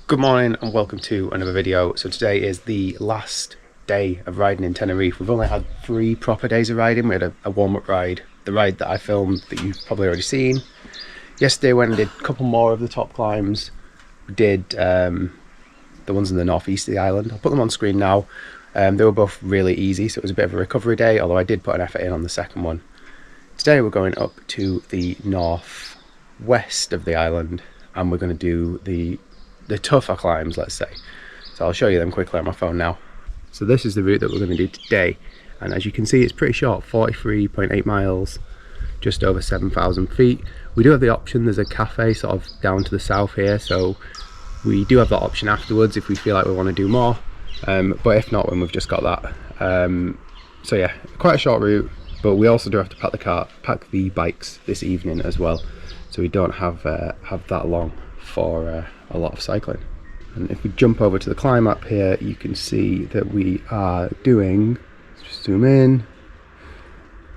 Good morning and welcome to another video. So today is the last day of riding in Tenerife. We've only had 3 proper days of riding. We had a warm-up ride, the ride that I filmed that you've probably already seen. Yesterday went and did a couple more of the top climbs. We did the ones in the northeast of the island. I'll put them on screen now. They were both really easy, so it was a bit of a recovery day, although I did put an effort in on the second one. Today we're going up to the northwest of the island and we're going to do the tougher climbs, let's say. So I'll show you them quickly on my phone now. So this is the route that we're going to do today, and as you can see it's pretty short, 43.8 miles, just over 7,000 feet. We do have the option, there's a cafe sort of down to the south here, so we do have that option afterwards if we feel like we want to do more, but if not, when we've just got that. So yeah, quite a short route, but we also do have to pack the bikes this evening as well, so we don't have that long for a lot of cycling. And if we jump over to the climb up here, you can see that we are doing, let's just zoom in,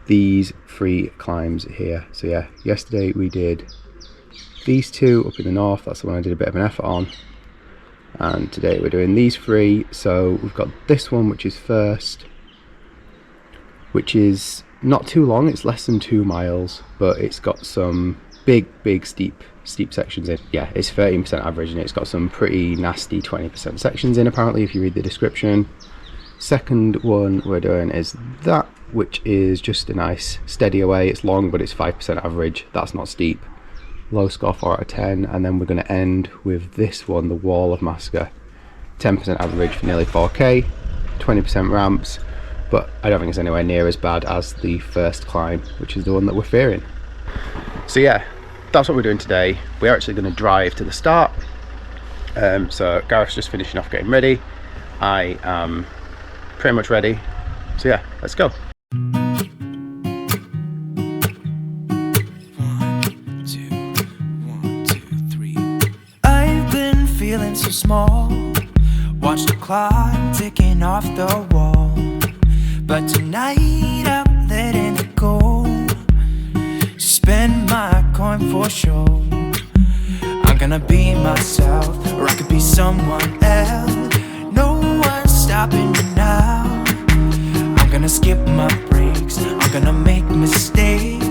these 3 climbs here. So yeah, yesterday we did these 2 up in the north, that's the one I did a bit of an effort on, and today we're doing these 3. So we've got this one, which is first, which is not too long, it's less than 2 miles, but it's got some big steep sections in. Yeah, it's 13% average and it's got some pretty nasty 20% sections in, apparently, if you read the description. Second one we're doing is that, which is just a nice steady away. It's long, but it's 5% average. That's not steep. Low score 4 out of 10. And then we're going to end with this one, the Wall of Masca. 10% average for nearly 4k, 20% ramps, but I don't think it's anywhere near as bad as the first climb, which is the one that we're fearing. So yeah, that's what we're doing today. We're actually going to drive to the start. So Gareth's just finishing off getting ready. I am pretty much ready. So yeah, let's go. 1, 2, 1, 2, 3. I've been feeling so small. Watch the clock ticking off the wall. But tonight I'm letting it go. Spend my coin for sure. I'm gonna be myself, or I could be someone else. No one's stopping me now. I'm gonna skip my breaks, I'm gonna make mistakes.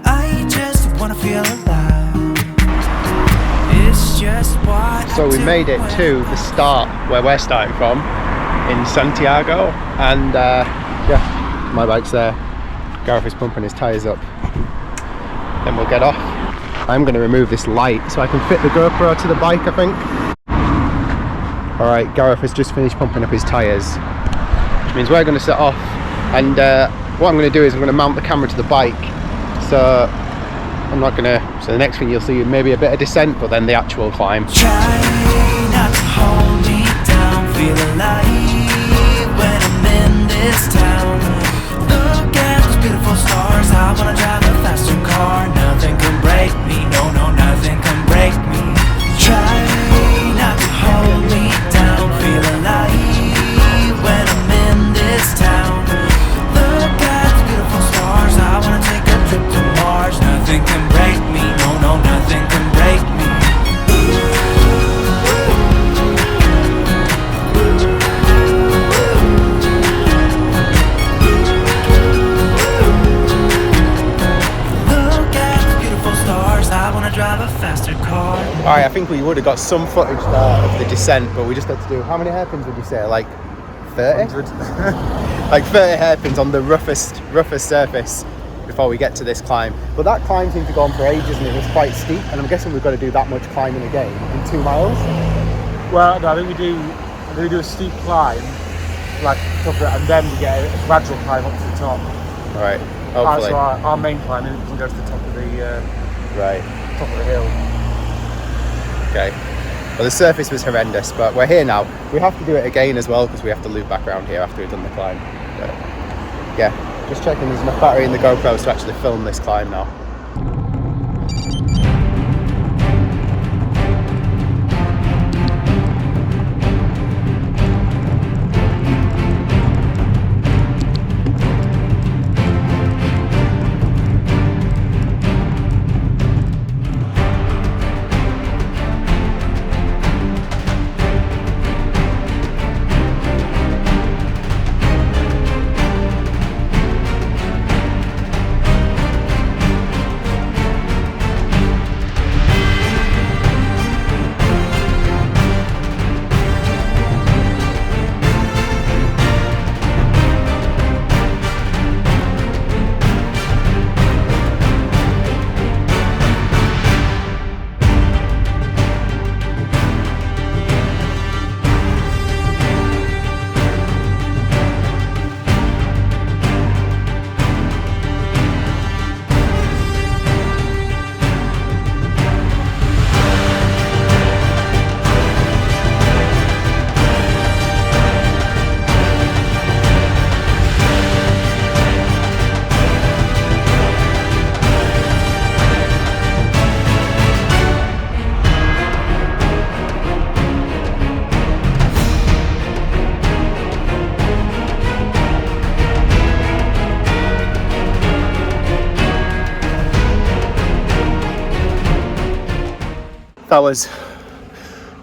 I just wanna feel alive. It's just what So we made it to the start where we're starting from, in Santiago, and yeah, my bike's there. Gareth is pumping his tyres up. Then we'll get off. I'm going to remove this light so I can fit the GoPro to the bike, I think. Alright, Gareth has just finished pumping up his tyres, which means we're going to set off, and what I'm going to do is I'm going to mount the camera to the bike, so I'm not going to, so the next thing you'll see maybe a bit of descent, but then the actual climb. Try not to hold me down, feel alive when I'm in this town. Look at those beautiful stars, I wanna drive a faster car. Nothing can break me, no, nothing can break me. Try not to hold me down, feel alive when I'm in this town. Look at the beautiful stars, I wanna take a trip to Mars. Nothing can break me, no, nothing can break me. Drive a faster car. Alright, I think we would have got some footage there of the descent, but we just had to do, how many hairpins would you say? Like 30? Like 30 hairpins on the roughest surface before we get to this climb. But that climb seemed to go on for ages and it was quite steep, and I'm guessing we've got to do that much climbing again in 2 miles. Well, no, I think we do a steep climb, like top of it, and then we get a gradual climb up to the top. Alright, hopefully. So our main climb doesn't go to the top of the right. top of the hill. Okay. Well, the surface was horrendous, but we're here now. We have to do it again as well because we have to loop back around here after we've done the climb. But yeah, just checking there's enough battery in the GoPro to actually film this climb now.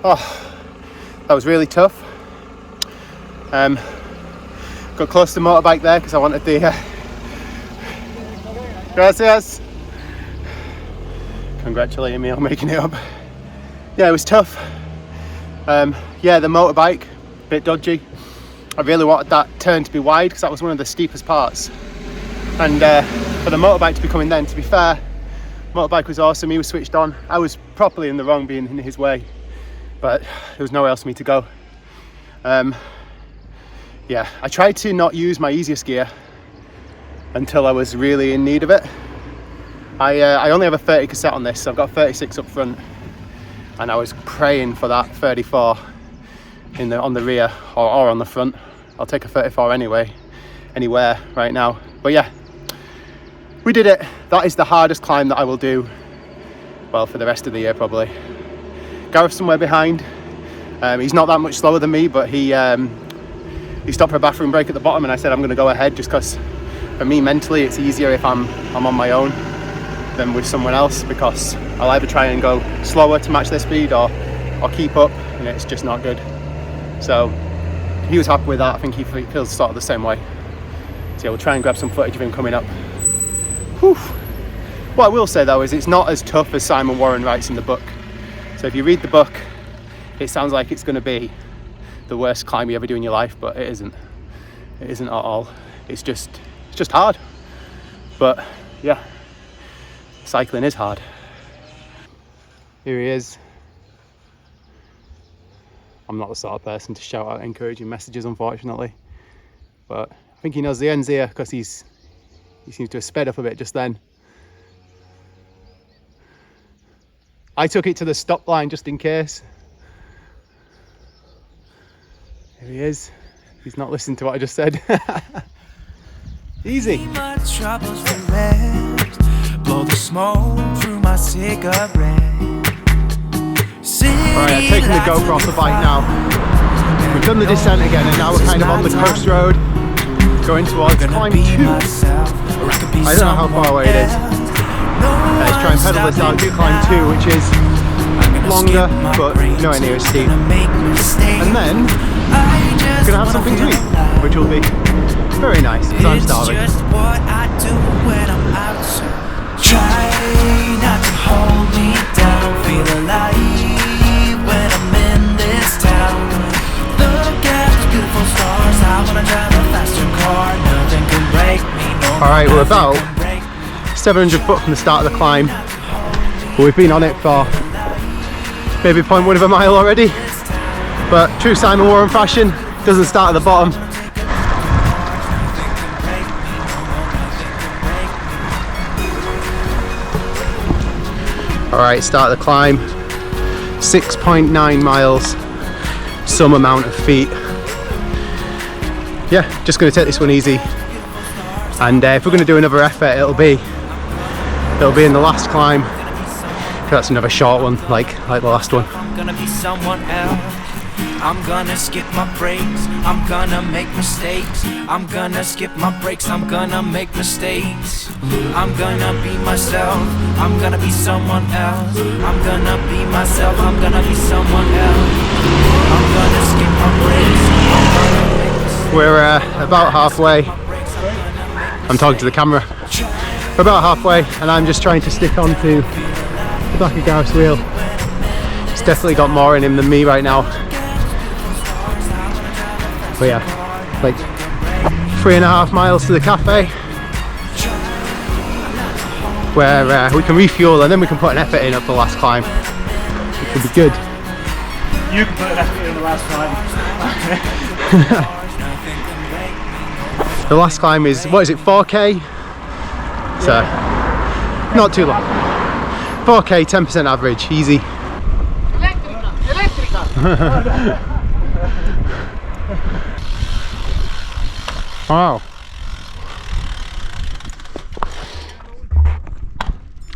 that was really tough. Got close to the motorbike there because I wanted the gracias, congratulating me on making it up. Yeah, it was tough. Yeah, the motorbike, a bit dodgy. I really wanted that turn to be wide because that was one of the steepest parts, and for the motorbike to be coming then, to be fair, motorbike was awesome. He was switched on. I was properly in the wrong being in his way, but there was nowhere else for me to go. Yeah, I tried to not use my easiest gear until I was really in need of it. I only have a 30 cassette on this, so I've got 36 up front, and I was praying for that 34 on the rear or on the front. I'll take a 34 anyway, anywhere right now. But yeah, we did it. That is the hardest climb that I will do, well, for the rest of the year probably. Gareth's somewhere behind. He's not that much slower than me, but he stopped for a bathroom break at the bottom, and I said I'm going to go ahead just because for me mentally it's easier if I'm on my own than with someone else, because I'll either try and go slower to match their speed or keep up, and it's just not good. So he was happy with that. I think he feels sort of the same way. So yeah, we'll try and grab some footage of him coming up. Whew. What I will say though is it's not as tough as Simon Warren writes in the book. So if you read the book, it sounds like it's going to be the worst climb you ever do in your life, but it isn't. It isn't at all. It's just hard. But yeah, cycling is hard. Here he is. I'm not the sort of person to shout out encouraging messages, unfortunately, but I think he knows the end's here because he seems to have sped up a bit just then. I took it to the stop line just in case. Here he is. He's not listening to what I just said. Easy. My troubles to rest. Blow the smoke through my cigarette. Alright, I've taken the GoPro off the bike now. We've done the descent again, and now we're kind of on the coast road going towards climb 2. I don't know how far away it is. Let's try and pedal this out to climb 2, which is longer but nowhere near as steep. And then we're going to have something to eat, which will be very nice because I'm starving. Try not to hold me down, feel alive when I'm in this town. Look at the beautiful stars, I wanna drive a faster car, nothing can break me. Alright, we're about 700 foot from the start of the climb, but we've been on it for maybe 0.1 of a mile already. But true Simon Warren fashion, doesn't start at the bottom. Alright, start the climb, 6.9 miles, some amount of feet. Yeah, just going to take this one easy, and if we're going to do another effort, it'll be in the last climb. That's another short one, like the last one. I'm gonna be someone else. I'm gonna skip my breaks. I'm gonna make mistakes. I'm gonna skip my breaks. I'm gonna make mistakes. I'm gonna be myself. I'm gonna be someone else. I'm gonna be myself. I'm gonna be someone else. I'm gonna skip my breaks. I'm gonna make mistakes. We're about halfway. I'm talking to the camera. We're about halfway, and I'm just trying to stick onto the back of Gareth's wheel. He's definitely got more in him than me right now. But yeah, like 3.5 miles to the cafe, where we can refuel and then we can put an effort in up the last climb. It could be good. You can put an effort in the last climb. The last climb is, what is it, 4k? So, not too long. 4k, 10% average, easy. Wow.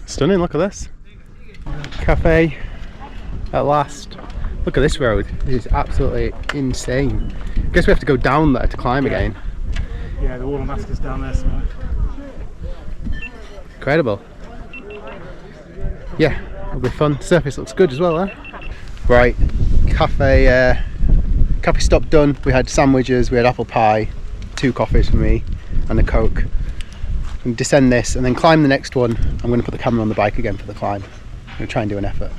Stunning, look at this. Cafe at last. Look at this road, it is absolutely insane. I guess we have to go down there to climb again. Yeah, the Wall of Masca is down there somewhere. Incredible. Yeah, That'll be fun. Surface looks good as well, huh? Right, cafe stop done. We had sandwiches, we had apple pie, 2 coffees for me and a Coke. And descend this and then climb the next one. I'm going to put the camera on the bike again for the climb. I'm going to try and do an effort.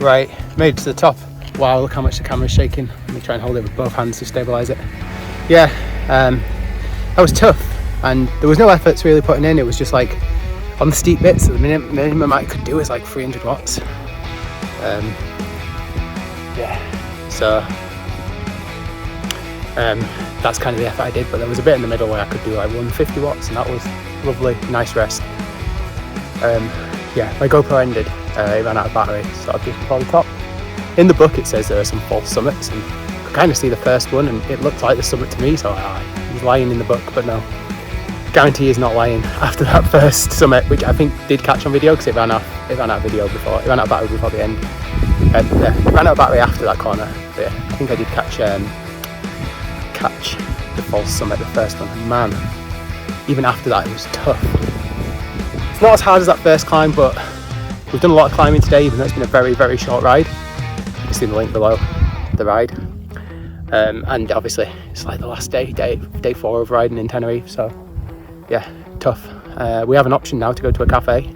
Right, made it to the top. Wow, look how much the camera's shaking. Let me try and hold it with both hands to stabilise it. Yeah, that was tough, and there was no efforts really putting in. It was just like on the steep bits, the minimum I could do is like 300 watts. Yeah, so that's kind of the effort I did, but there was a bit in the middle where I could do like 150 watts, and that was lovely, nice rest. Yeah, my GoPro ended, it ran out of battery, so I've just before the top. In the book it says there are some false summits, and I could kind of see the first one and it looked like the summit to me, so I was lying in the book, but no. Guarantee is not lying after that first summit, which I think did catch on video because it ran out of battery before the end. Yeah, it ran out of battery after that corner, but yeah, I think I did catch the false summit, the first one, and man, even after that it was tough. It's not as hard as that first climb, but we've done a lot of climbing today, even though it's been a very, very short ride. You see the link below, the ride. And obviously it's like the last day 4 of riding in Tenerife, so yeah, tough. We have an option now to go to a cafe,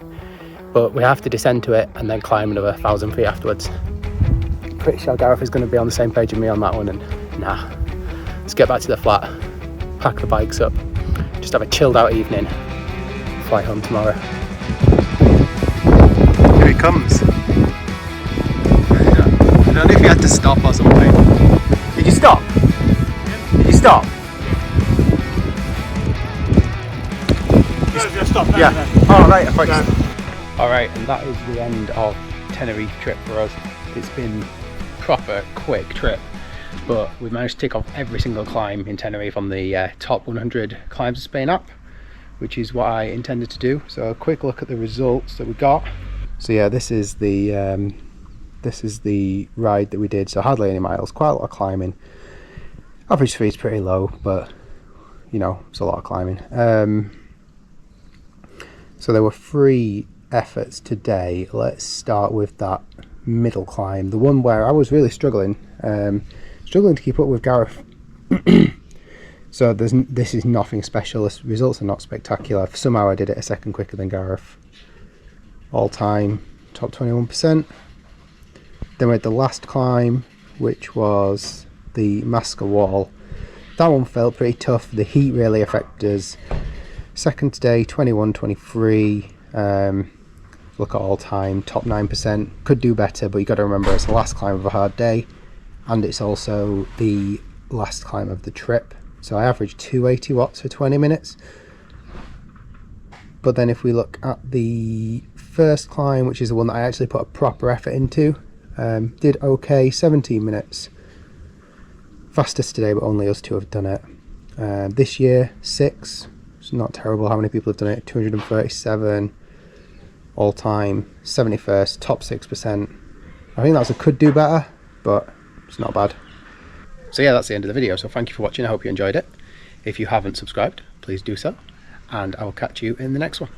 but we have to descend to it and then climb another 1,000 feet afterwards. Pretty sure Gareth is going to be on the same page as me on that one, and nah, let's get back to the flat, pack the bikes up, just have a chilled out evening, fly home tomorrow. Here he comes. I don't know if you had to stop or something. Did you stop? Did you stop? Yeah. Oh right, I thought you stopped. Alright, and that is the end of Tenerife trip for us. It's been proper quick trip, but we've managed to tick off every single climb in Tenerife on the top 100 climbs of Spain app, which is what I intended to do. So a quick look at the results that we got. So yeah, this is the ride that we did. So hardly any miles, quite a lot of climbing. Average speed's pretty low, but you know, it's a lot of climbing. So there were 3 efforts today. Let's start with that middle climb, the one where I was really struggling to keep up with Gareth. So this is nothing special. The results are not spectacular. Somehow I did it a second quicker than Gareth. All time top 21%. Then we had the last climb, which was the Masca wall. That one felt pretty tough. The heat really affected us. Second today, 21-23. Look at all time, top 9%. Could do better, but you got to remember it's the last climb of a hard day, and it's also the last climb of the trip. So I averaged 280 watts for 20 minutes. But then if we look at the first climb, which is the one that I actually put a proper effort into, did okay, 17 minutes. Fastest today, but only us 2 have done it. This year, 6. It's not terrible how many people have done it. 237 all time, 71st, top 6%. I think that's a could do better, but it's not bad. So yeah, that's the end of the video. So thank you for watching. I hope you enjoyed it. If you haven't subscribed, please do so, and I will catch you in the next one.